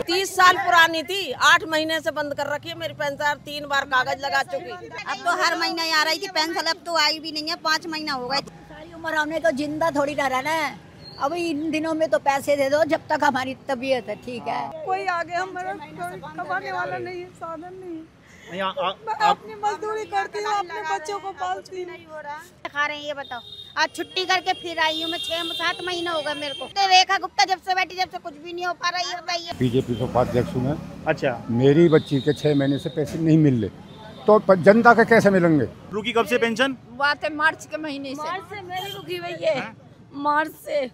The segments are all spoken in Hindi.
30 साल पुरानी थी, 8 महीने से बंद कर रखी है मेरी पेंशन। 3 बार कागज लगा चुकी। अब तो हर महीने आ रही थी पेंशन, अब तो आई भी नहीं है, 5 महीना हो गए। सारी उम्र हमने तो जिंदा थोड़ी ना रहना है। अब इन दिनों में तो पैसे दे दो जब तक हमारी तबीयत है ठीक है। कोई आगे हमारा कमाने वाला नहीं है, साधन नहीं है। मैं आप अपनी मजदूरी करती हूँ, अपने बच्चों को पालती हूँ। खा रहे हैं ये बताओ, आज छुट्टी करके फिर आई हूँ मैं, 6-7 महीने हो गए मेरे को। तो रेखा गुप्ता जब से बैठी, जब से कुछ भी नहीं हो पा रहा, ये बताइए। बीजेपी के उपाध्यक्ष हूँ मैं। अच्छा, मेरी बच्ची के 6 महीने से पैसे नहीं मिल रहे, तो जनता के कैसे मिलेंगे? रुकी कब से पेंशन? बात है मार्च के महीने से। मार्च से मेरी रुकी हुई है, मार्च से।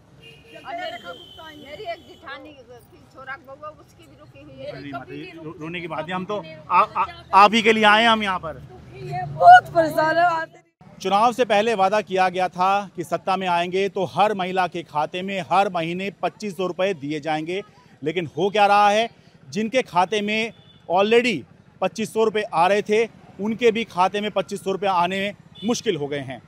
मेरी एक जिठानी छोरा बउआ उसकी भी रुकी हुई है। रोने की बात है, हम तो आप ही के लिए आए हैं हम यहाँ पर। बहुत परेशान है। चुनाव से पहले वादा किया गया था कि सत्ता में आएंगे तो हर महिला के खाते में हर महीने 2500 रुपये दिए जाएंगे, लेकिन हो क्या रहा है, जिनके खाते में ऑलरेडी 2500 रुपये आ रहे थे उनके भी खाते में 2500 रुपये आने में मुश्किल हो गए हैं।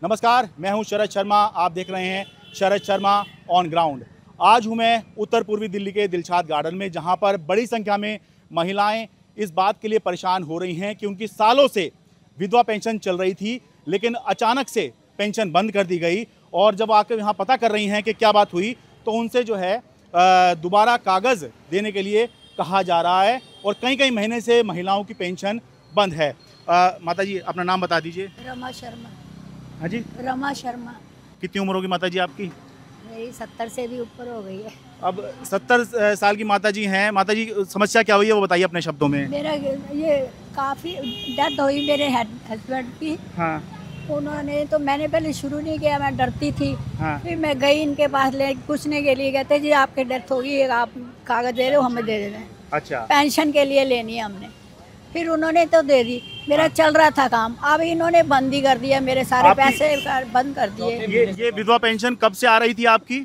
नमस्कार, मैं हूं शरद शर्मा, आप देख रहे हैं शरद शर्मा ऑन ग्राउंड। आज हूं मैं उत्तर पूर्वी दिल्ली के दिलशाद गार्डन में, जहां पर बड़ी संख्या में महिलाएं इस बात के लिए परेशान हो रही हैं कि उनकी सालों से विधवा पेंशन चल रही थी, लेकिन अचानक से पेंशन बंद कर दी गई। और जब आकर यहाँ पता कर रही हैं कि क्या बात हुई, तो उनसे जो है दोबारा कागज़ देने के लिए कहा जा रहा है और कई कई महीने से महिलाओं की पेंशन बंद है। माता जी अपना नाम बता दीजिए। रमा शर्मा। हाँ जी, रमा शर्मा। कितनी उम्र होगी माता जी आपकी? मेरी 70 से भी ऊपर हो गई है। अब 70 साल की माता जी हैं। माता जी समस्या क्या हुई है वो बताइए अपने शब्दों में। मेरा ये काफ़ी डेथ हुई मेरे हस्बैंड की। हाँ। उन्होंने तो, मैंने पहले शुरू नहीं किया, मैं डरती थी। हाँ। फिर मैं गई इनके पास ले पूछने के लिए, कहते जी आपके डेथ होगी, आप कागज दे रहे हो, हमें दे दे रहे हैं। अच्छा। पेंशन के लिए लेनी है हमने। फिर उन्होंने तो दे दी, मेरा चल रहा था काम, अब इन्होंने बंद ही कर दिया, मेरे सारे पैसे बंद कर दिए। ये विधवा पेंशन कब से आ रही थी आपकी?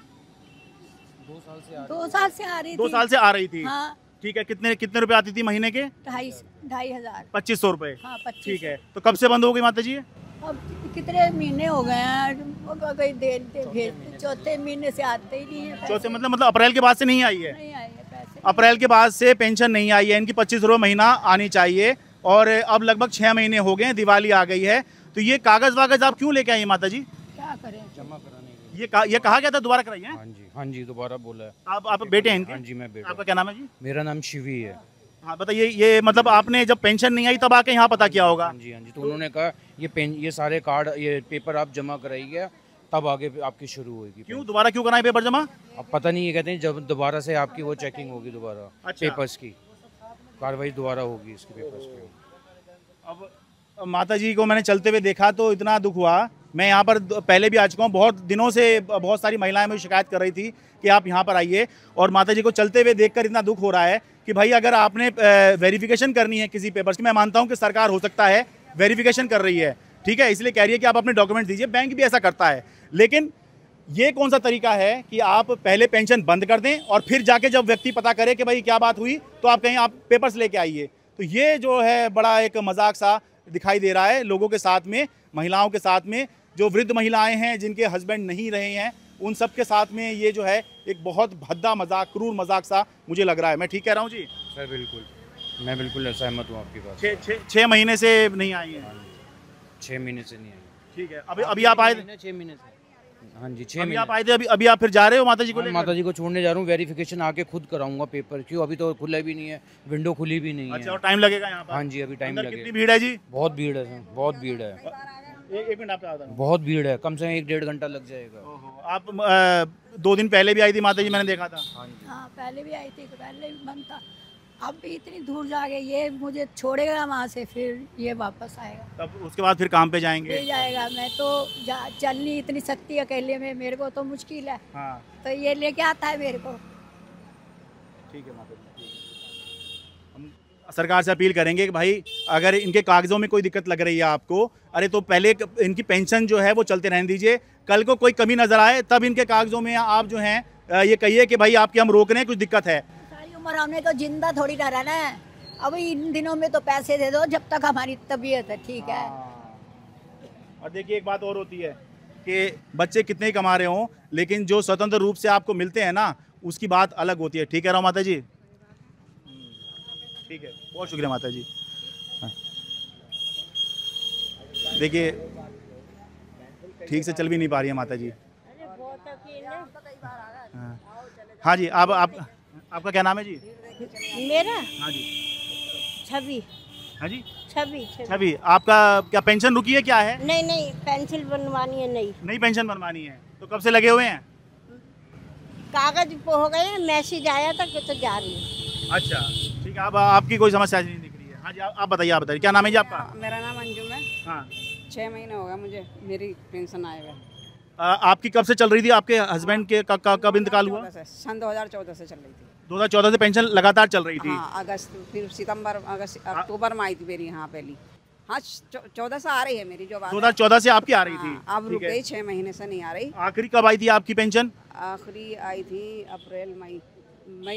2 साल से आ रही थी। 2 साल से आ रही थी। हाँ। ठीक है, कितने कितने रुपए आती थी महीने के? 2,500। 2500 रुपए। हाँ, 2500। ठीक है, तो कब से बंद हो गई माता जी? अब कितने महीने हो गए हैं, कई देर भेजते, चौथे महीने से आते ही नहीं है। चौथे मतलब अप्रैल के बाद से नहीं आई है? नहीं आई है पैसे। अप्रैल के बाद से पेंशन नहीं आई है। इनकी 25 रुपये महीना आनी चाहिए और अब लगभग 6 महीने हो गए, दिवाली आ गई है। तो ये कागज वागज आप क्यों लेके आई माता जी? क्या करें, जमा कराने के ये कहा गया था दोबारा कराइए। हाँ जी दोबारा बोला है। आप बेटे हैं इनके? हाँ जी मैं बेटा। आपका क्या नाम है जी? मेरा नाम शिवी है। हाँ बताइए, ये मतलब आपने जब पेंशन नहीं आई तब आके यहाँ पता किया होगा? हाँ जी तो उन्होंने कहा ये सारे कार्ड, ये पेपर आप जमा कराइए, तब आगे आपकी शुरू होगी। क्यों दोबारा क्यों कराएं पेपर जमा? अब पता नहीं, ये कहते हैं जब दोबारा से आपकी वो चेकिंग होगी, दोबारा पेपर्स की कार्रवाई दोबारा होगी इसके पेपर्स की। अब माता जी को मैंने चलते हुए देखा तो इतना दुख हुआ। मैं यहाँ पर पहले भी आ चुका हूँ, बहुत दिनों से बहुत सारी महिलाएं मुझे शिकायत कर रही थी कि आप यहाँ पर आइए, और माता जी को चलते हुए देखकर इतना दुख हो रहा है कि भाई अगर आपने वेरिफिकेशन करनी है किसी पेपर्स की, मैं मानता हूँ कि सरकार हो सकता है वेरिफिकेशन कर रही है, ठीक है, इसलिए कह रही है कि आप अपने डॉक्यूमेंट दीजिए, बैंक भी ऐसा करता है, लेकिन ये कौन सा तरीका है कि आप पहले पेंशन बंद कर दें और फिर जाके जब व्यक्ति पता करे कि भाई क्या बात हुई तो आप कहीं आप पेपर्स लेके आइए। तो ये जो है बड़ा एक मजाक सा दिखाई दे रहा है लोगों के साथ में, महिलाओं के साथ में, जो वृद्ध महिलाएं हैं जिनके हस्बैंड नहीं रहे हैं, उन सब के साथ में ये जो है एक बहुत भद्दा मजाक, क्रूर मजाक सा मुझे लग रहा है। मैं ठीक कह रहा हूँ जी? सर बिल्कुल, मैं बिल्कुल सहमत हूँ आपकी बात। 6 महीने से नहीं आई है? 6 महीने से नहीं आई। ठीक है, अभी आप आए थे? 6 महीने से। हाँ जी 6 महीने महीने आप आए थे, अभी आप फिर जा रहे हो माता जी को? माता जी को छोड़ने जा रहा हूँ, वेरिफिकेशन आके खुद कराऊंगा पेपर, क्यों अभी तो खुला भी नहीं है, विंडो खुली भी नहीं है। अच्छा, और टाइम लगेगा यहाँ पर? हाँ जी अभी टाइम लगेगा। कितनी भीड़ है जी? बहुत भीड़ है सर, बहुत भीड़ है। एक मिनट आप बहुत भीड़ है, कम से कम 1-1.5 घंटा लग जाएगा। आप 2 दिन पहले भी आई थी माता जी, मैंने देखा था। हाँ पहले भी आई थी, पहले भी बंद था, अब भी इतनी दूर जाके ये मुझे छोड़ेगा वहाँ से, फिर ये वापस आएगा, तब उसके बाद फिर काम पे जाएंगे? ले जाएगा। मैं तो चलनी इतनी सकती अकेले में, मेरे को तो मुश्किल है। हाँ। तो ये लेके आता है मेरे को। ठीक है माता जी, हम सरकार से अपील करेंगे कि भाई अगर इनके कागजों में कोई दिक्कत लग रही है आपको, अरे तो पहले इनकी पेंशन जो है वो चलते रहने दीजिए, कल को कोई कमी नजर आए तब इनके कागजों में आप जो हैं ये कहिए कि भाई आपके हम रोक रहे हैं, कुछ दिक्कत है। सारी उम्र हमने तो जिंदा थोड़ी ना रहना है, अब इन दिनों में तो पैसे दे दो जब तक हमारी तबीयत है ठीक है। और देखिए एक बात और होती है कि बच्चे कितने ही कमा रहे हों, लेकिन जो स्वतंत्र रूप से आपको मिलते हैं ना, उसकी बात अलग होती है। ठीक है माता जी? ठीक है, बहुत शुक्रिया माता जी। हाँ। देखिए ठीक से चल भी नहीं पा रही है माता जी। हाँ जी, आप आपका क्या नाम है जी? मेरा हाँ जी। छवि। हाँ जी, छवि छवि। आपका क्या पेंशन रुकी है, क्या है? नहीं पेंसिल बनवानी है। नई पेंशन बनवानी है, तो कब से लगे हुए हैं? कागज हो गए, मैसेज आया था कि तो जा रही है। अच्छा ठीक है, अब आपकी कोई समस्या नहीं दिख रही है। हाँ जी, आप बताइए क्या नाम है जी आपका? मेरा नाम अंजुम है। हाँ, 6 महीने हो गए मुझे मेरी पेंशन आए हुए। आपकी कब से चल रही थी? आपके हस्बैंड के कब इंतकाल हुआ? सन 2014 से चल रही थी। 2014 से पेंशन लगातार चल रही थी। हाँ, अगस्त, फिर सितंबर, अगस्त, अक्टूबर में आई थी मेरी यहाँ पहली। हाँ, 14 से आ रही है मेरी जो बात। 2014 से आपकी आ रही थी। अब रुक गई, 6 महीने से नहीं आ रही। आखिरी कब आई थी आपकी पेंशन? आखिरी आई थी अप्रैल मई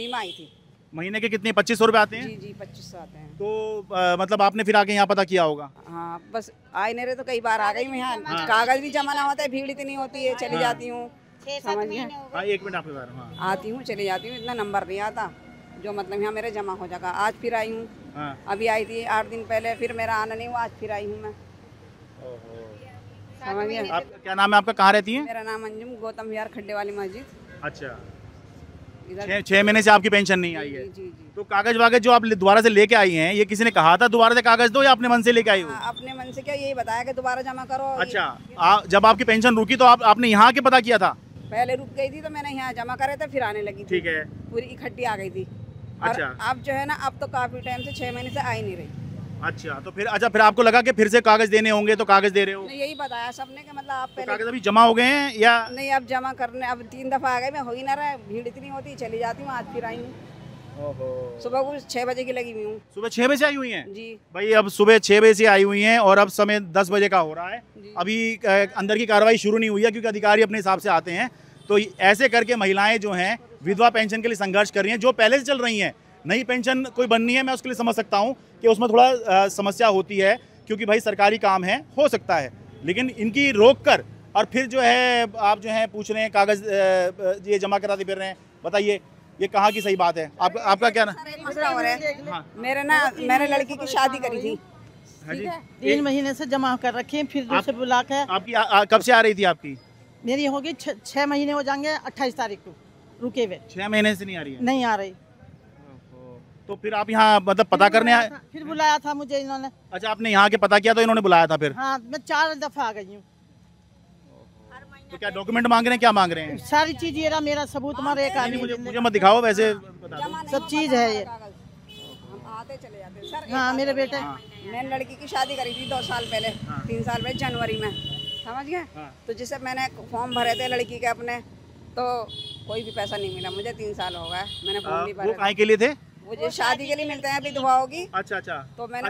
में आई थी। महीने के कितने? 2500 रुपए आते हैं? जी 2500 आते हैं। तो मतलब आपने फिर आके यहाँ पता किया होगा? हाँ, बस आए नहीं रहे तो कई बार आ गई मैं यहाँ। कागज भी जमा ना होता है, भीड़ इतनी होती है, चली जाती हूँ। 6-7 महीने हो हाँ, एक मिनट आपके बारे में। हाँ। आती हूँ, चली जाती हूँ, इतना नंबर नहीं आता जो मतलब यहाँ मेरे जमा हो जाएगा। आज फिर आई हूँ। हाँ। अभी आई थी 8 दिन पहले, फिर मेरा आना नहीं हुआ, आज फिर आई हूँ मैं। समझ गए? आप क्या नाम है आपका, कहाँ रहती हैं? मेरा नाम अंजुम, गौतम विहार खड्डे वाली मस्जिद। अच्छा, इधर 6 महीने से आपकी पेंशन नहीं आई है। जी जी जी। तो कागज वागज जो आप दोबारा से लेके आई हैं, ये किसी ने कहा था दोबारा से कागज दो, या अपने मन से लेके आई हो? अपने मन से क्या, यही बताया कि दोबारा जमा करो। अच्छा, जब आपकी पेंशन रुकी तो आपने यहाँ के पता किया था? पहले रुक गई थी तो मैंने यहाँ जमा करे थे, फिर आने लगी थी। ठीक है। पूरी इकट्ठी आ गई थी। और अच्छा। अब जो है ना, अब तो काफी टाइम से 6 महीने से आ ही नहीं रही। अच्छा, तो फिर आपको लगा कि फिर से कागज देने होंगे तो कागज दे रहे हो? नहीं, यही बताया सबने कि मतलब आप तो पहले कागज अभी जमा हो गए हैं या नहीं? अब जमा करने, अब 3 दफा आ गए, मैं हो ही ना रहा, भीड़ इतनी होती, चली जाती हूँ। आज फिर आई हूँ। सुबह को 6 बजे की लगी हुई हूँ। सुबह 6 बजे आई हुई हैं? जी भाई, अब सुबह 6 बजे से आई हुई हैं और अब समय 10 बजे का हो रहा है। अभी अंदर की कार्रवाई शुरू नहीं हुई है, क्योंकि अधिकारी अपने हिसाब से आते हैं। तो ऐसे करके महिलाएं जो हैं विधवा पेंशन के लिए संघर्ष कर रही हैं, जो पहले से चल रही हैं। नई पेंशन कोई बननी है, मैं उसके लिए समझ सकता हूँ कि उसमें थोड़ा समस्या होती है, क्योंकि भाई सरकारी काम है, हो सकता है। लेकिन इनकी रोक कर और फिर जो है आप जो है पूछ रहे हैं कागज ये जमा कराते फिर रहे हैं, बताइए ये कहाँ की सही बात है? आपका क्या ना? मसला हो रहा है। हाँ। मैंने लड़की की शादी करी थी। हाँ जी, 3 महीने से जमा कर रखे हैं, फिर दूसरे बुला के। आपकी कब से आ रही थी आपकी? मेरी होगी 6 महीने हो जाएंगे 28 तारीख को, रुके हुए। 6 महीने से नहीं आ रही है? नहीं आ रही। तो फिर आप यहाँ मतलब पता करने आए? फिर बुलाया था मुझे इन्होंने। अच्छा, आपने यहाँ के पता किया तो इन्होंने बुलाया था फिर? हाँ, मैं 4 दफा आ गई हूँ। तो क्या डॉक्यूमेंट मांग रहे हैं, क्या मांग रहे हैं? सारी चीज ये रहा, मेरा सबूत हमारे एक आदमी। मुझे मत दिखाओ, वैसे बता दो। सब चीज है ये। हम आते चले जाते सर। हाँ, मेरे बेटे। मैंने लड़की की शादी करी थी 2 साल पहले, 3 साल पहले जनवरी में, समझ गए? तो जिससे मैंने फॉर्म भरे थे लड़की के अपने, तो कोई भी पैसा नहीं मिला मुझे। 3 साल हो गए मैंने फॉर्म नहीं वो भरे। काहे के लिए थे? मुझे शादी के लिए मिलते हैं विधवाओं की। अच्छा अच्छा। तो मैंने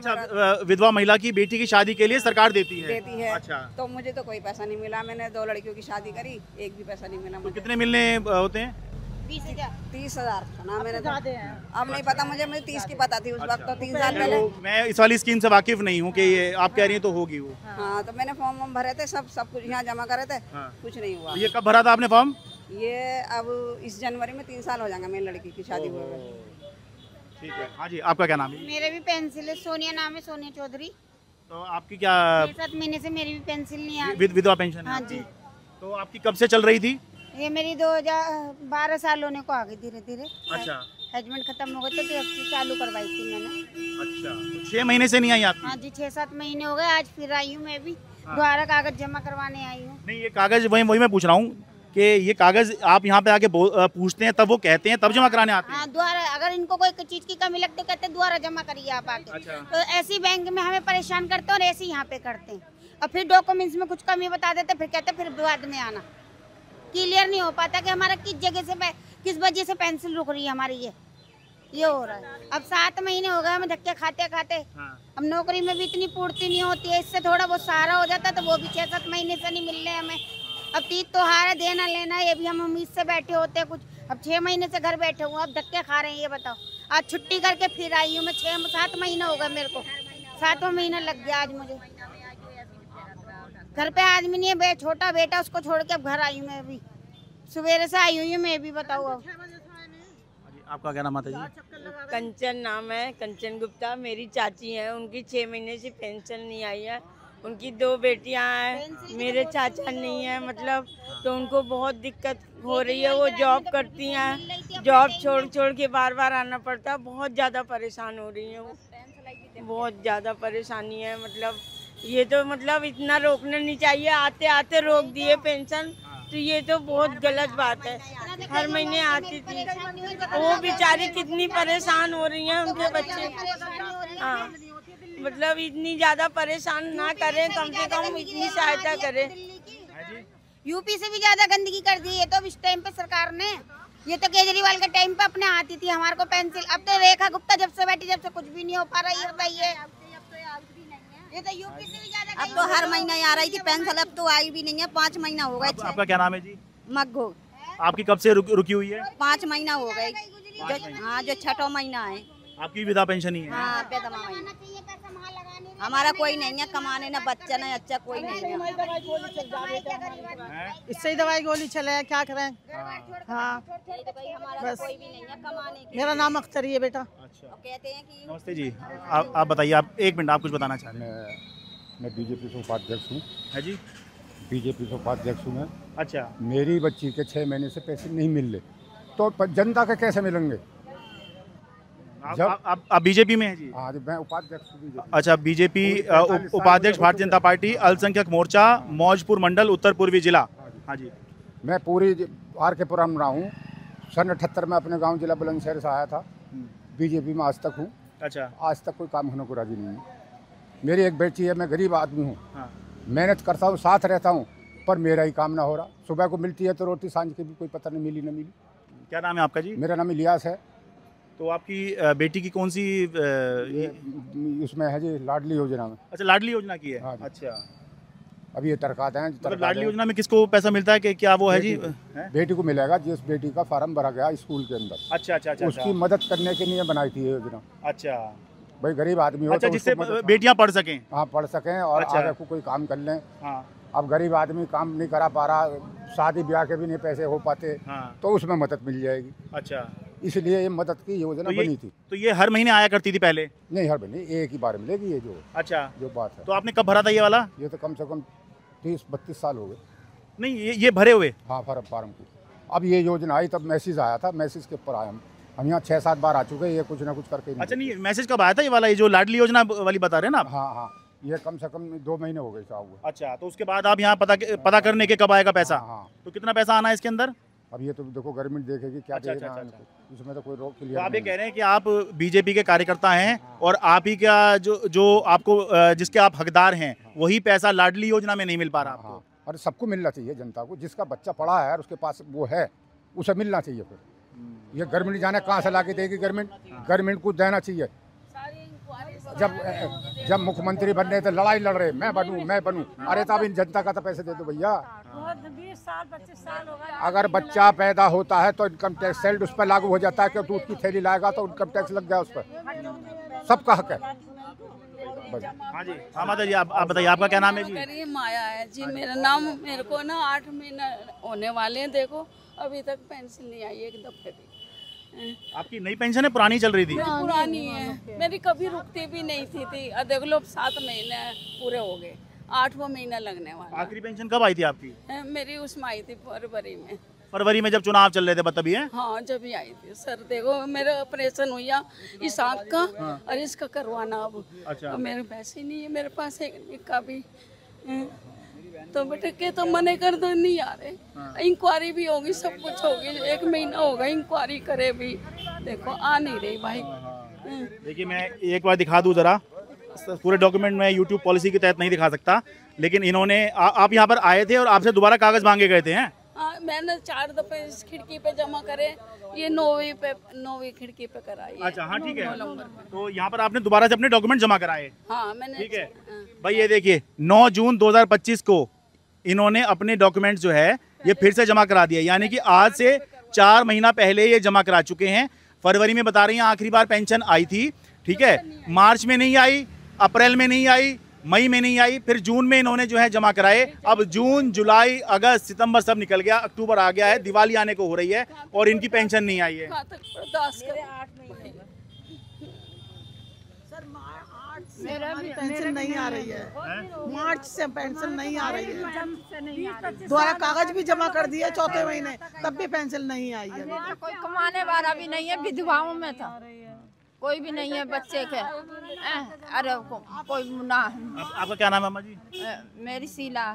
विधवा महिला की बेटी की शादी के लिए सरकार देती है? अच्छा। तो मुझे तो कोई पैसा नहीं मिला। मैंने 2 लड़कियों की शादी करी, एक भी पैसा नहीं मिला तो मुझे। कितने मिलने होते हैं? 30,000 सुना मैंने तो। अब नहीं पता मुझे 30 की पता थी उस वक्त, तो 3 साल पहले। मैं इस वाली स्कीम से वाकिफ नहीं हूँ कि ये आप कह रही हैं तो होगी वो। हाँ, तो मैंने फॉर्म भरे थे, सब कुछ यहाँ जमा करे थे। कुछ नहीं हुआ। ये कब भरा था आपने फॉर्म? ये अब इस जनवरी में 3 साल हो जाएंगे मेरी लड़की की शादी हुए। ठीक है। हाँ जी, आपका क्या नाम है? मेरे भी पेंसिल है, सोनिया नाम है, सोनिया चौधरी। तो आपकी क्या 6-7 महीने से मेरी भी पेंसिल नहीं आ रही। विधवा पेंशन है? हाँ जी। तो आपकी कब से चल रही थी? ये मेरी 2012 साल होने को आ गई धीरे धीरे। अच्छा। हस्बैंड खत्म हो गए थे, तो अब से चालू करवाई थी मैंने। अच्छा, तो 6 महीने से नहीं आई आपकी? हाँ जी, 6-7 महीने हो गए। आज फिर आई हूँ मैं भी, दोबारा कागज जमा करवाने आई हूँ। नहीं, ये कागज वही मैं पूछ रहा हूँ कि ये कागज आप यहाँ पे आके पूछते हैं, तब वो कहते हैं, तब जमा कराने आते हैं? हाँ, दोबारा अगर इनको कोई चीज की कमी लगती कहते हैं दोबारा जमा करिए आप आके। अच्छा। तो ऐसी बैंक में हमें परेशान करते हैं और ऐसे यहाँ पे करते हैं, और फिर डॉक्यूमेंट्स में कुछ कमी बता देते, फिर कहते फिर बाद में आना। क्लियर नहीं हो पाता कि हमारा किस जगह से किस वजह से पेंसिल रुक रही है हमारी। ये हो रहा है। अब 7 महीने हो गए हमें धक्के खाते खाते। अब नौकरी में भी इतनी पूर्ति नहीं होती है, इससे थोड़ा बहुत सहारा हो जाता, तो वो भी 6-7 महीने से नहीं मिल रहे हमें। अब तीज त्योहार है, देना लेना, ये भी हम उम्मीद से बैठे होते हैं कुछ। अब 6 महीने से घर बैठे हुए, अब धक्के खा रहे हैं। ये बताओ, आज छुट्टी करके फिर आई हूँ मैं। 6-7 महीने हो गए मेरे को, 7वां महीना लग गया आज मुझे। घर पे आदमी नहीं है, छोटा बेटा, उसको छोड़ के अब घर आई हूँ मैं। अभी सवेरे से आई हुई हूँ मैं भी, बताओ अब। आपका क्या नाम माता जी? कंचन नाम है, कंचन गुप्ता। मेरी चाची है, उनकी 6 महीने से पेंशन नहीं आई है। उनकी 2 बेटियां हैं, मेरे चाचा नहीं है मतलब, तो उनको बहुत दिक्कत हो रही है। वो जॉब करती हैं, जॉब छोड़ के बार बार आना पड़ता है। बहुत ज़्यादा परेशान हो रही हैं वो, बहुत ज़्यादा परेशानी है। मतलब ये तो मतलब इतना रोकना नहीं चाहिए, आते आते रोक दिए पेंशन, तो ये तो बहुत गलत बात है। हर महीने आती थी, वो बेचारी कितनी परेशान हो रही हैं, उनके बच्चे। हाँ, मतलब इतनी ज्यादा परेशान ना करें, कम से कम इतनी सहायता करें। यूपी से भी ज्यादा गंदगी कर दी है तो इस टाइम पे सरकार ने। ये तो केजरीवाल के टाइम पे अपने आती थी हमारे को पेंसिल, अब तो रेखा गुप्ता जब से बैठी जब से कुछ भी नहीं हो पा रहा है। बताइए, ये तो यूपी से भी ज्यादा। अब तो हर महीने आ रही थी पेंशन, अब तो आई भी नहीं है। 5 महीना हो गए। आपका क्या नाम है जी? मग्घो। आपकी कब से रुकी हुई है? 5 महीना हो गए। हाँ, जो 6वां महीना है। आपकी विधवा पेंशन ही है? हाँ, बेदमा महीना। हमारा कोई नहीं है, कमाने ना बच्चा ना अच्छा कोई नहीं है। इससे ही दवाई गोली चले, क्या करें। हाँ, बस कोई भी नहीं है कमाने की। मेरा नाम अख्तरी है बेटा। अच्छा, कहते हैं कि नमस्ते जी। आप बताइए, आप 1 मिनट, आप कुछ बताना चाह रहे हैं? मैं बीजेपी से उपाध्यक्ष हूँ। है जी? बीजेपी से उपाध्यक्ष हूँ मैं। अच्छा, मेरी बच्ची के 6 महीने से पैसे नहीं मिल रहे, तो जनता के कैसे मिलेंगे? आप बीजेपी में हैं जी? हाँ, मैं उपाध्यक्ष हूँ। अच्छा, बीजेपी उपाध्यक्ष भारतीय जनता पार्टी अल्पसंख्यक मोर्चा मौजपुर मंडल उत्तर पूर्वी जिला। हाँ जी। मैं पूरी आर के पुरान रहा हूँ। सन 78 में अपने गांव जिला बुलंदशहर से आया था। बीजेपी में आज तक हूँ। अच्छा, आज तक कोई काम होने को राजी नहीं है। मेरी एक बेटी है, मैं गरीब आदमी हूँ। हाँ। मेहनत करता हूँ, साथ रहता हूँ, पर मेरा ही काम ना हो रहा। सुबह को मिलती है तो रोटी, सांझ की भी कोई पता नहीं मिली न मिली। क्या नाम है आपका जी? मेरा नाम इलियास है। तो आपकी बेटी की कौन सी उसमें है जी लाडली योजना में। अच्छा, लाडली योजना की है? हाँ जी। अच्छा, अभी ये तरकात हैं। मतलब लाडली योजना में किसको पैसा मिलता है कि क्या वो है जी? बेटी को मिलेगा जिस बेटी का फार्म भरा गया स्कूल के अंदर। अच्छा अच्छा अच्छा, उसकी मदद करने के लिए बनाई थी ये योजना। अच्छा भाई, गरीब आदमी हो अच्छा, तो जिससे बेटियां पढ़ सकें। हाँ, पढ़ सकें और अच्छा। आगे को कोई काम कर लें। हाँ। अब गरीब आदमी काम नहीं करा पा रहा, शादी ब्याह के भी नहीं पैसे हो पाते। हाँ। तो उसमें मदद मिल जाएगी। अच्छा, इसलिए ये मदद की योजना बनी थी। तो ये हर महीने आया करती थी पहले? नहीं, हर महीने एक ही बार मिलेगी ये जो। अच्छा, जो बात है। तो आपने कब भरा था ये वाला? ये तो कम से कम 30-32 साल हो गए। नहीं, ये भरे हुए? हाँ, फार्म को। अब ये योजना आई तब मैसेज आया था, मैसेज के ऊपर आए हम यहाँ 6-7 बार आ चुके हैं, ये कुछ ना कुछ करके। अच्छा, नहीं, मैसेज कब आया था ये वाला, ये जो लाडली योजना वाली बता रहे हैं ना आप? हाँ हाँ, ये कम से कम 2 महीने हो गए साहब। अच्छा, तो उसके बाद आप यहाँ पता करने के कब आएगा पैसा? हाँ। तो कितना पैसा आना है इसके अंदर? अब ये तो देखो गवर्नमेंट देखेगी क्या देना है, इसमें तो कोई रोक क्लियर। तो आप ये कह रहे हैं कि आप बीजेपी के कार्यकर्ता हैं और आप ही का जो आपको जिसके आप हकदार हैं वही पैसा लाडली योजना में नहीं मिल पा रहा आपको? और सबको मिलना चाहिए, जनता को। जिसका बच्चा पढ़ा है और उसके पास वो है, उसे मिलना चाहिए। फिर ये गवर्नमेंट जाने कहाँ से ला के देगी गवर्नमेंट को देना चाहिए। जब मुख्यमंत्री बनने थे लड़ाई लड़ रहे, मैं बनूं। अरे तब इन जनता का तो पैसे दे दो भैया। 20-25 साल हो गए। अगर बच्चा पैदा होता है तो इनकम टैक्स सेल्ड उस पर लागू हो जाता है कि दूध की थैली लाएगा तो इनकम टैक्स लग गया उस पर। सबका हक है। हाँ जी। हाँ माता जी, आप बताइए, आपका क्या नाम है जी? मेरी माया है जी, मेरा नाम। मेरे को ना 8 महीने होने वाले हैं, देखो अभी तक पेंशन नहीं आई एक दफे भी। आपकी नई पेंशन है, पुरानी चल रही थी? पुरानी है, मेरी कभी रुकती भी नहीं थी। देख लो 7 महीने पूरे हो गए, 8वां महीना लगने वाला। आखिरी पेंशन कब आई थी आपकी? मेरी उसमें आई थी फरवरी में। फरवरी में जब चुनाव चल रहे थे, तभी है? हाँ, जब ही आई थी सर। देखो मेरा ऑपरेशन हुआ इस आँख का और इसका करवाना अब। अच्छा। मेरे पैसे नहीं है मेरे पास एक का भी। तो बेटे के तो मने कर दो, नहीं आ रहे। इंक्वायरी भी होगी, सब कुछ होगी, 1 महीना होगा इंक्वायरी करे भी, देखो आ नहीं रही भाई। देखिए, मैं एक बार दिखा दूं जरा, पूरे डॉक्यूमेंट में यूट्यूब पॉलिसी के तहत नहीं दिखा सकता, लेकिन इन्होंने आप यहाँ पर आए थे और आपसे दोबारा कागज मांगे गए थे? हैं? मैंने 4 दफे इस खिड़की पे जमा करे, ये 9वीं खिड़की पे कराई। अच्छा, हाँ ठीक है। तो यहाँ पर आपने दोबारा से अपने डॉक्यूमेंट जमा कराए? हाँ, मैंने। ठीक है भाई, ये देखिए 9 जून 2025 को इन्होंने अपने डॉक्यूमेंट जो है ये फिर से जमा करा दिया, यानी कि आज से 4 महीना पहले ये जमा करा चुके हैं। फरवरी में बता रही हैं आखिरी बार पेंशन आई थी, ठीक है। मार्च में नहीं आई, अप्रैल में नहीं आई, मई में नहीं आई, फिर जून में इन्होंने जो है जमा कराए। अब जून, जुलाई, अगस्त, सितंबर सब निकल गया, अक्टूबर आ गया है, दिवाली आने को हो रही है और इनकी पेंशन नहीं आई है। मेरा भी पेंशन नहीं आ रही है, मार्च से पेंशन नहीं आ रही है। दोबारा कागज भी जमा कर दिए चौथे महीने, तब भी पेंशन नहीं आई है। कोई कमाने वाला भी नहीं है, विधवाओं में था, कोई भी नहीं है बच्चे के। अरे कोई ना। आपका क्या नाम है अम्मा जी? मेरी शीला।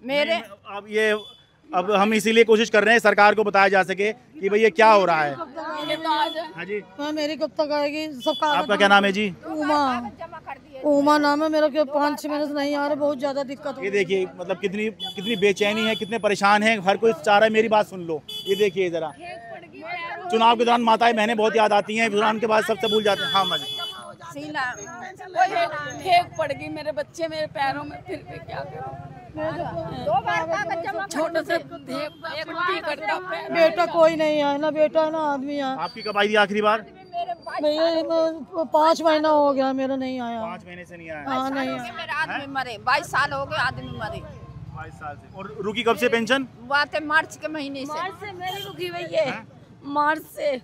मेरे अब हम इसीलिए कोशिश कर रहे हैं सरकार को बताया जा सके कि भाई ये क्या हो रहा है। हाँ जी, मेरी कब तक आएगी सबका? आपका क्या नाम है जी? उमा नाम है मेरा। 5-6 महीने से नहीं आ रहा, बहुत ज्यादा दिक्कत। ये देखिए मतलब कितनी बेचैनी है, कितने परेशान हैं, हर कोई चाह रहा है मेरी बात सुन लो। ये देखिए जरा, चुनाव के दौरान माताएं बहनें बहुत याद आती हैं, चुनाव के बाद सबसे भूल जाते हैं। हाँ मजी फेंक पड़ गई मेरे बच्चे मेरे पैरों में, फिर भी क्या करूं? छोटे से करता बेटा कोई नहीं है ना, बेटा ना आदमी है। आपकी कब आई थी आखिरी बार? 5 महीना हो गया मेरा नहीं आया। 5 महीने से नहीं आया? हाँ नहीं। मेरे आदमी मरे, 22 साल हो गए आदमी मरे। 22 साल से। और रुकी कब से पेंशन? बात है मार्च के महीने से। मार्च से मेरी रुकी हुई है, मार्च से।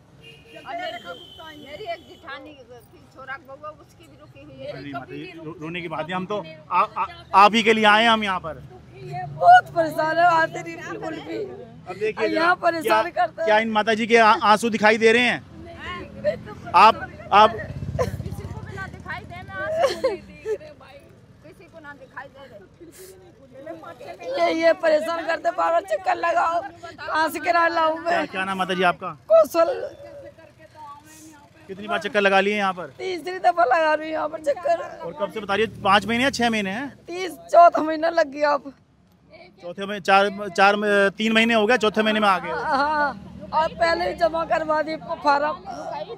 मेरी एक जिठानी छोरा बउआ उसकी भी रुकी हुई है। रोने की बात है, हम तो आप ही के लिए आए हैं हम यहाँ पर। बहुत परेशान है, आते नहीं बिल्कुल भी। अब देखिए यहाँ परेशान करते हैं। क्या इन माता जी के आंसू दिखाई दे रहे हैं? आप किसी को भी ना दिखाई देना, किसी को ना दिखाई दे रहे। ये परेशान करते, बार चक्कर लगाओ, कहाँ से किराया लाऊं मैं? क्या नाम माता जी आपका? कौशल। कितनी बार चक्कर लगा लिए यहाँ पर? 3री दफा लगा रही हूँ यहाँ पर चक्कर। और कब से बता रही है? 5 महीने या 6 महीने हैं? 4था महीना लग गया। अब चौथे में 3 महीने हो गए, चौथे महीने में आ गए। हाँ, और पहले ही जमा करवा दी फार्म।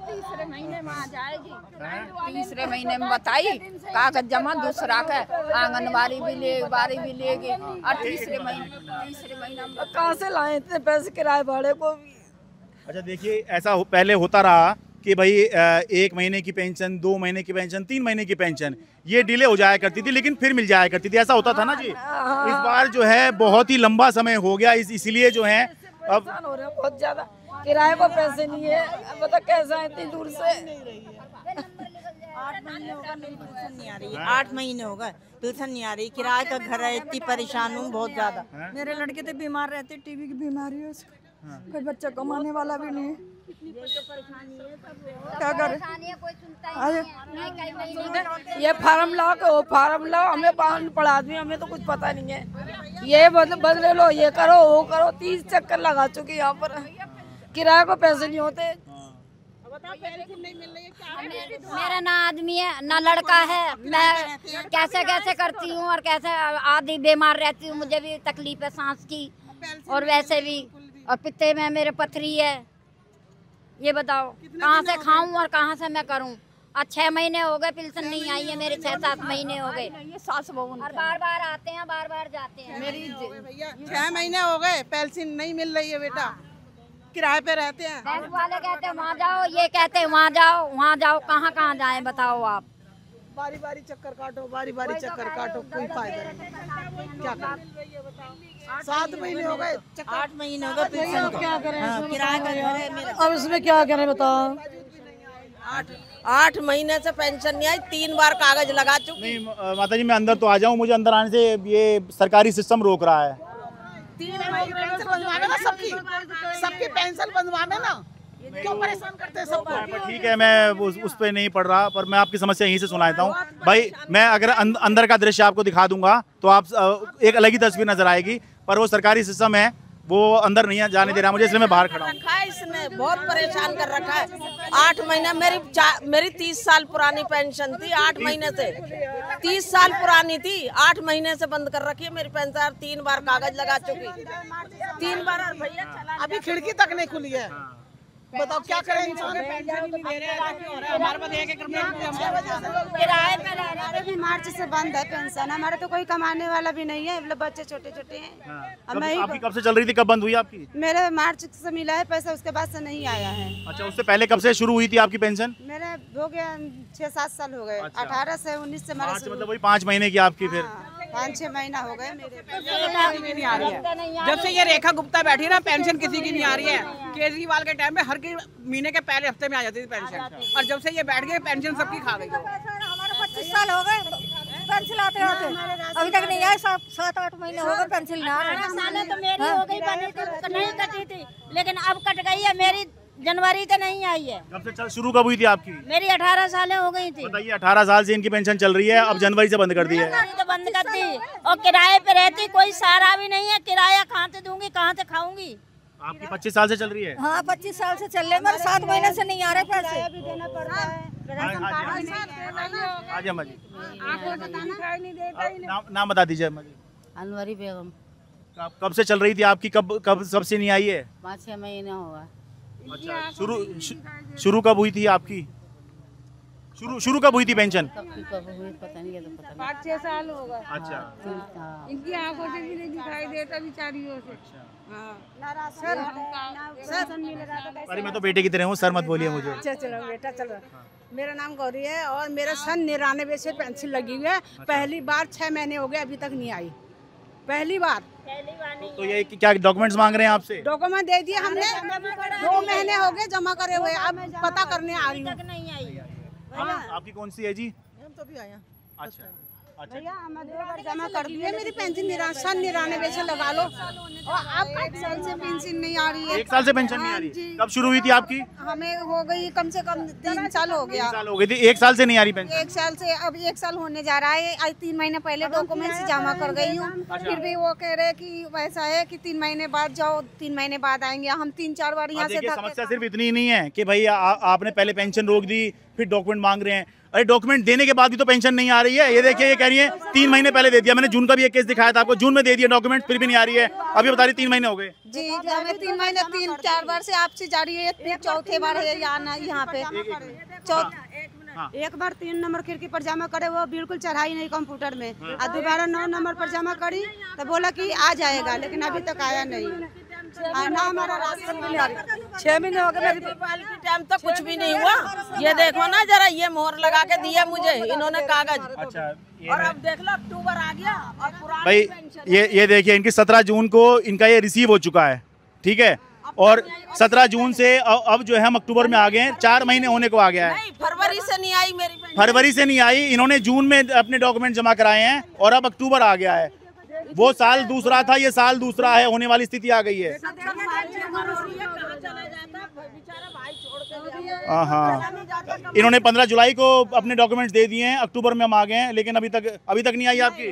3रे महीने में आ जाएगी, 3रे महीने में बताई कागज जमा दूसरा का, आंगनबाड़ी भी लेगी और 3रे महीना में कहाँ से लाए इतने पैसे किराए भाड़े को भी? अच्छा देखिए, ऐसा पहले होता रहा कि भाई 1 महीने की पेंशन, 2 महीने की पेंशन, 3 महीने की पेंशन ये डिले हो जाया करती थी, लेकिन फिर मिल जाया करती थी, ऐसा होता था ना जी। इस बार जो है बहुत ही लंबा समय हो गया, इसीलिए जो है अब हो रहा है बहुत ज्यादा। किराए को पैसे नहीं है, बता कैसा है इतनी दूर से। 8 महीने होगा मेरी पेंशन नहीं आ रही है। 8 महीने हो गए पेंशन नहीं आ रही, किराए का घर है, इतनी परेशान हूँ बहुत ज्यादा। मेरे लड़के तो बीमार रहते, टीबी की बीमारी है उसको, कोई बच्चा कमाने वाला भी नहीं है, क्या करे? ये फार्म लाओ कि वो फार्म लाओ, हमें पढ़ा दी, हमें तो कुछ पता नहीं है। ये बदले लो, ये करो वो करो, 30 चक्कर लगा चुके यहाँ पर, किराए को पैसे नहीं होते। मेरा ना आदमी है ना लड़का है, मैं कैसे कैसे करती हूँ और कैसे आधी बीमार रहती हूँ, मुझे भी तकलीफ है सांस की और वैसे भी, और पित्ते में मेरे पथरी है। ये बताओ कहाँ से खाऊं और कहाँ से मैं करूं? आज 6 महीने हो गए पेंशन नहीं आई है मेरे, 6-7 महीने हो गए। ये सास बहू और बार आते हैं, बार जाते हैं। मेरी 6 महीने हो गए पेंशन नहीं मिल रही है बेटा, किराए पे रहते हैं। बैंक वाले कहते हैं वहाँ जाओ, ये कहते हैं वहाँ जाओ, कहाँ जाए बताओ आप? बारी बारी चक्कर काटो, कोई फायदा नहीं। क्या करें? 7 महीने हो गए, 8 महीने हो गए, क्या करें? किराए का घर है मेरा। अब इसमें क्या करें बताओ? 8 महीने से पेंशन नहीं आई, 3 बार कागज लगा चुकी। नहीं माता जी, मैं अंदर तो आ जाऊं, मुझे अंदर आने से ये सरकारी सिस्टम रोक रहा है। 3 महीने पेंशन बनवावे ना सबकी पेंशन बनवावे ना, क्यों परेशान करते हैं सबको? ठीक है, मैं उस पे नहीं पड़ रहा, पर मैं आपकी समस्या यहीं से सुनाता हूँ भाई। मैं अगर अंदर का दृश्य आपको दिखा दूंगा तो आप एक अलग ही तस्वीर नजर आएगी, पर वो सरकारी सिस्टम है, वो अंदर नहीं जाने दे रहा मुझे, इसलिए मैं बाहर खड़ा हूँ। इसने बहुत परेशान कर रखा है। 8 महीने मेरी 30 साल पुरानी पेंशन थी, 8 महीने से 30 साल पुरानी थी, 8 महीने से बंद कर रखी है मेरी पेंशन। 3 बार कागज लगा चुकी, 3 बार। और भैया अभी खिड़की तक नहीं खुली है, बताओ क्या करें इंसान। हमारे पास किराए पे रहने पे भी मार्च से बंद है पेंशन। हमारे तो कोई कमाने वाला भी नहीं है, मतलब बच्चे छोटे छोटे हैं। आपकी कब से चल रही थी, कब बंद हुई आपकी? मेरे मार्च से मिला है पैसा, उसके बाद से नहीं आया है। अच्छा, उससे पहले कब से शुरू हुई थी आपकी पेंशन? मेरे हो गया 6-7 साल हो गए। 18 से 19 से मेरा मतलब वही 5 महीने की आपकी फिर 5-6 महीना हो गए मेरे। नहीं आ रही है। जब से ये रेखा गुप्ता बैठी ना, पेंशन किसी की नहीं आ रही है। केजरीवाल के टाइम में हर महीने के पहले हफ्ते में आ जाती थी पेंशन, और जब से ये बैठ गए पेंशन सबकी खा गई। हमारे 25 साल हो गए पेंशन आते आते, अभी तक नहीं आए। 7-8 महीने हो गए पेंशन ना। 18 साल तो मेरी हो गई, बनी थी नहीं कटी थी, लेकिन अब कट गई है मेरी। जनवरी से नहीं आई है। कब से शुरू कब हुई थी आपकी? मेरी 18 साल हो गई थी। बताइए, 18 साल से इनकी पेंशन चल रही है, अब जनवरी से बंद कर दी है। तो बंद कर दी, और किराए पे रहती, कोई सहारा भी नहीं है। किराया कहाँ से दूंगी, कहाँ से खाऊंगी? आपकी 25 साल से चल रही है? हाँ 25 साल से चल रहे, मेरे 7 महीने से नहीं आ रहे पैसे। भी देना पड़ता है, राशन कार्ड भी नहीं है। नाम बता दीजिए अम्मा जी। अनवरी बेगम। कब से चल रही थी आपकी, कब सबसे नहीं आई है? 5-6 महीने होगा। अच्छा, शुरू कब हुई थी आपकी? शुरू कब हुई थी पेंशन? कब हुई पता नहीं, ये तो पता नहीं। 5-6 साल होगा। अच्छा, इनकी आंखों से भी नहीं दिखाई देता बेचारियों से। अरे मैं तो बेटे की तरह हूँ, सर मत बोलिए मुझे। अच्छा चलो बेटा चलो। मेरा नाम गौरी है और मेरा सन 99 से पेंशन लगी हुई है। पहली बार 6 महीने हो गए, अभी तक नहीं आई। पहली बार। तो ये क्या डॉक्यूमेंट्स मांग रहे हैं आपसे? डॉक्यूमेंट दे दिए हमने, 2 महीने हो गए जमा करे हुए, अब पता करने आ रही हूँ। आपकी कौन सी है जी? हम तो भी आए हैं। अच्छा, भैया हमें 2 बार जमा कर दिए, मेरी पेंशन 99 से लगा लो, और अब 1 साल से पेंशन नहीं आ रही है। 1 साल से पेंशन नहीं आ रही? कब शुरू हुई थी आपकी? हमें हो गई कम से कम 3 साल हो गया। 3 साल हो गई थी, 1 साल से नहीं आ रही पेंशन? 1 साल से, अब 1 साल होने जा रहा है। आज 3 महीने पहले डॉक्यूमेंट्स जमा कर गई हूँ, फिर भी वो कह रहे कि वैसा है कि 3 महीने बाद जाओ, 3 महीने बाद आएंगे। हम 3-4 बार यहाँ से। समस्या सिर्फ इतनी नहीं है कि भाई आपने पहले पेंशन रोक दी, फिर डॉक्यूमेंट मांग रहे हैं। अरे डॉक्यूमेंट देने के बाद भी तो पेंशन नहीं आ रही है। ये देखिए, ये कह रही है 3 महीने पहले दे दिया। मैंने जून का भी एक केस दिखाया था आपको, जून में दे दिया डॉक्यूमेंट, फिर भी नहीं आ रही है। अभी बता रही 3 महीने हो गए। जी हमें 3 महीने 3-4 बार से आपसे जा रही है, 4थे बार है यहाँ पे। एक बार 3 नंबर खिड़की पर जमा करे, वो बिल्कुल चढ़ाई नहीं कंप्यूटर में, और दोबारा 9 नंबर पर जमा करी तो बोला कि आ जाएगा, लेकिन अभी तक आया नहीं। ना हमारा राशन मिल रहा है। 6 महीने हो गए, मेरी की टाइम तक कुछ भी नहीं हुआ। ये देखो ना जरा, ये मोहर लगा के दिया मुझे इन्होंने कागज। अच्छा, और अब देख लो अक्टूबर आ गया और पुरानी भाई ये देखिए, इनकी 17 जून को इनका ये रिसीव हो चुका है, ठीक है। और 17 जून से अब जो है हम अक्टूबर में आ गए हैं, 4 महीने होने को आ गया है। नहीं, फरवरी से नहीं आई मेरी पेंशन। फरवरी से नहीं आई, इन्होंने जून में अपने डॉक्यूमेंट जमा कराए हैं, और अब अक्टूबर आ गया है। वो साल दूसरा था, ये साल दूसरा है, होने वाली स्थिति आ गई है। हाँ, इन्होंने 15 जुलाई को अपने डॉक्यूमेंट्स दे दिए हैं, अक्टूबर में हम आ गए हैं, लेकिन अभी तक नहीं आई आपकी।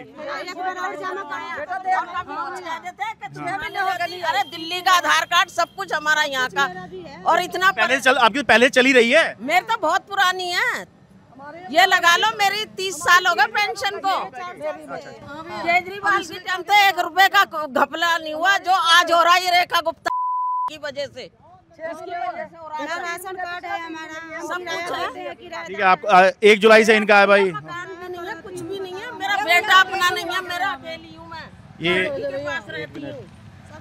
अरे दिल्ली का आधार कार्ड सब कुछ हमारा यहाँ का, और इतना आपकी पहले चली रही है। मेरी तो बहुत पुरानी है, ये लगा लो मेरी 30 साल हो गए पेंशन को। केजरीवाल की टाइम तो 1 रुपए का घपला नहीं हुआ, जो आज हो रहा है ये रेखा गुप्ता की वजह से। राशन कार्ड है हमारा, सब कुछ है। ठीक है, आप 1 जुलाई से इनका है भाई। कुछ भी नहीं है, मेरा बेटा अपना नहीं है, मेरा अकेली हूँ मैं।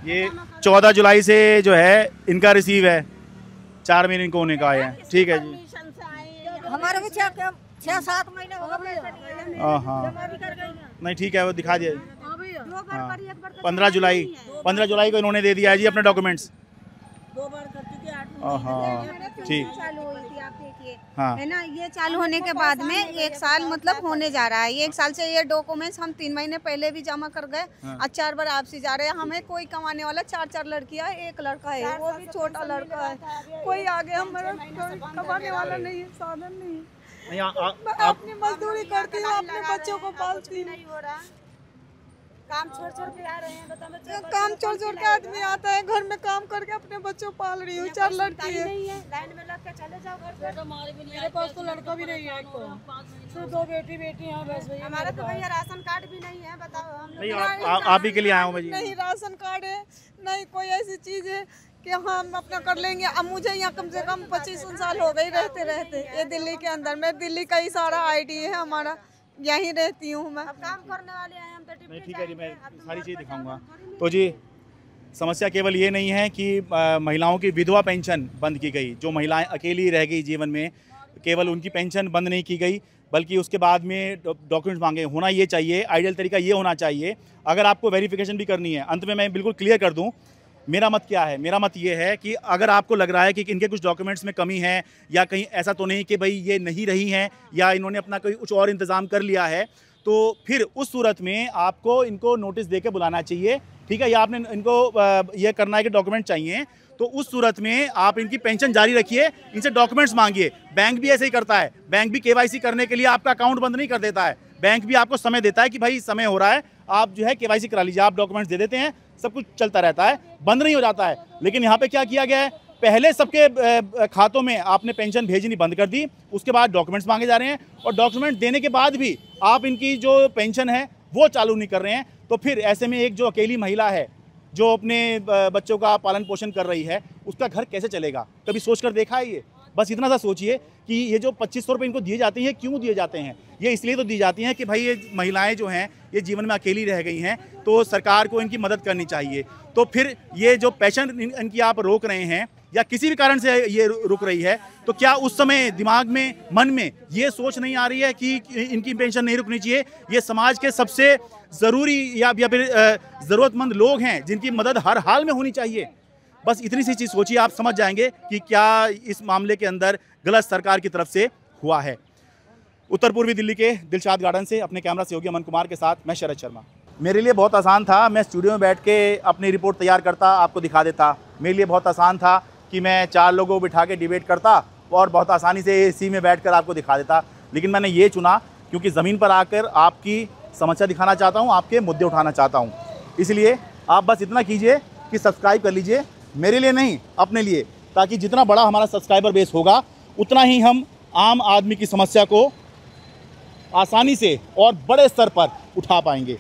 ये 14 जुलाई से जो है इनका रिसीव है, 4 महीने इनको होने का है। ठीक है जी, हमारे भी 6-7 महीने हो गए। हाँ नहीं, ठीक है, वो दिखा दिया। 15 जुलाई को इन्होंने दे दिया है जी अपने डॉक्यूमेंट्स। 2 बार कर चुके, 8 हाँ ठीक। चालू हुई थी, आप देखिए हाँ। है ना। ये चालू होने के बाद में 1 साल मतलब होने जा रहा है। 1 साल से ये डॉक्यूमेंट्स हम 3 महीने पहले भी जमा कर गए। आज 4 बार आपसे जा रहे हैं। हमें कोई कमाने वाला 4 लड़कियां है, 1 लड़का है, वो भी छोटा लड़का है। कोई आगे हमारा कमाने वाला नहीं है, साधन नहीं है। मैं अपनी मजदूरी करती हूँ, अपने बच्चों को पालती हूँ। काम छोड़ के आ रहे हैं, बताओ। काम छोड़ के आदमी आता है, घर में काम करके अपने बच्चों पाल रही हूँ। 4 लड़की है। लाइन में लग के चले जाओ घर से। मेरे पास तो लड़का भी नहीं है, सिर्फ 2 बेटी हैं बस। भैया हमारा तो भैया राशन कार्ड भी नहीं है, बताओ। हम नहीं, आप ही के लिए आया हूँ मैं जी। नहीं राशन कार्ड है, नहीं कोई ऐसी चीज है कि हम अपना कर लेंगे। अब मुझे यहाँ कम से कम 25 साल हो गए रहते रहते ये दिल्ली के अंदर। मैं दिल्ली का ही सारा आईडी है हमारा, यहीं रहती हूँ मैं। काम करने वाले हैं हम तो। नहीं ठीक है जी, मैं सारी चीज़ दिखाऊंगा। तो जी समस्या केवल ये नहीं है कि महिलाओं की विधवा पेंशन बंद की गई, जो महिलाएं अकेली रह गई जीवन में, केवल उनकी पेंशन बंद नहीं की गई बल्कि उसके बाद में डॉक्यूमेंट्स मांगे। होना ये चाहिए, आइडियल तरीका ये होना चाहिए। अगर आपको वेरिफिकेशन भी करनी है, अंत में मैं बिल्कुल क्लियर कर दूं मेरा मत क्या है। मेरा मत ये है कि अगर आपको लग रहा है कि इनके कुछ डॉक्यूमेंट्स में कमी है या कहीं ऐसा तो नहीं कि भाई ये नहीं रही हैं या इन्होंने अपना कोई कुछ और इंतज़ाम कर लिया है, तो फिर उस सूरत में आपको इनको नोटिस दे के बुलाना चाहिए, ठीक है। या आपने इनको ये करना है कि डॉक्यूमेंट चाहिए, तो उस सूरत में आप इनकी पेंशन जारी रखिए, इनसे डॉक्यूमेंट्स मांगिए। बैंक भी ऐसे ही करता है, बैंक भी केवाईसी करने के लिए आपका अकाउंट बंद नहीं कर देता है। बैंक भी आपको समय देता है कि भाई समय हो रहा है, आप जो है केवाईसी करा लीजिए। आप डॉक्यूमेंट्स दे देते हैं, सब कुछ चलता रहता है, बंद नहीं हो जाता है। लेकिन यहाँ पे क्या किया गया है, पहले सबके खातों में आपने पेंशन भेजनी बंद कर दी, उसके बाद डॉक्यूमेंट्स मांगे जा रहे हैं और डॉक्यूमेंट देने के बाद भी आप इनकी जो पेंशन है वो चालू नहीं कर रहे हैं। तो फिर ऐसे में एक जो अकेली महिला है जो अपने बच्चों का पालन पोषण कर रही है, उसका घर कैसे चलेगा? कभी सोच कर देखा है ये? बस इतना सा सोचिए कि ये जो 2500 रुपये इनको दिए जाते हैं, क्यों दिए जाते हैं? ये इसलिए तो दी जाती हैं कि भाई ये महिलाएं जो हैं ये जीवन में अकेली रह गई हैं, तो सरकार को इनकी मदद करनी चाहिए। तो फिर ये जो पेंशन इनकी आप रोक रहे हैं या किसी भी कारण से ये रुक रही है, तो क्या उस समय दिमाग में, मन में ये सोच नहीं आ रही है कि इनकी पेंशन नहीं रुकनी चाहिए? ये समाज के सबसे ज़रूरी या फिर ज़रूरतमंद लोग हैं जिनकी मदद हर हाल में होनी चाहिए। बस इतनी सी चीज़ सोचिए, आप समझ जाएंगे कि क्या इस मामले के अंदर गलत सरकार की तरफ से हुआ है। उत्तर पूर्वी दिल्ली के दिलशाद गार्डन से अपने कैमरा सहयोगी अमन कुमार के साथ मैं शरद शर्मा। मेरे लिए बहुत आसान था, मैं स्टूडियो में बैठ के अपनी रिपोर्ट तैयार करता, आपको दिखा देता। मेरे लिए बहुत आसान था कि मैं 4 लोगों को बिठा के डिबेट करता और बहुत आसानी से एसी में बैठकर आपको दिखा देता। लेकिन मैंने ये चुना क्योंकि ज़मीन पर आकर आपकी समस्या दिखाना चाहता हूँ, आपके मुद्दे उठाना चाहता हूँ। इसलिए आप बस इतना कीजिए कि सब्सक्राइब कर लीजिए, मेरे लिए नहीं अपने लिए, ताकि जितना बड़ा हमारा सब्सक्राइबर बेस होगा उतना ही हम आम आदमी की समस्या को आसानी से और बड़े स्तर पर उठा पाएंगे।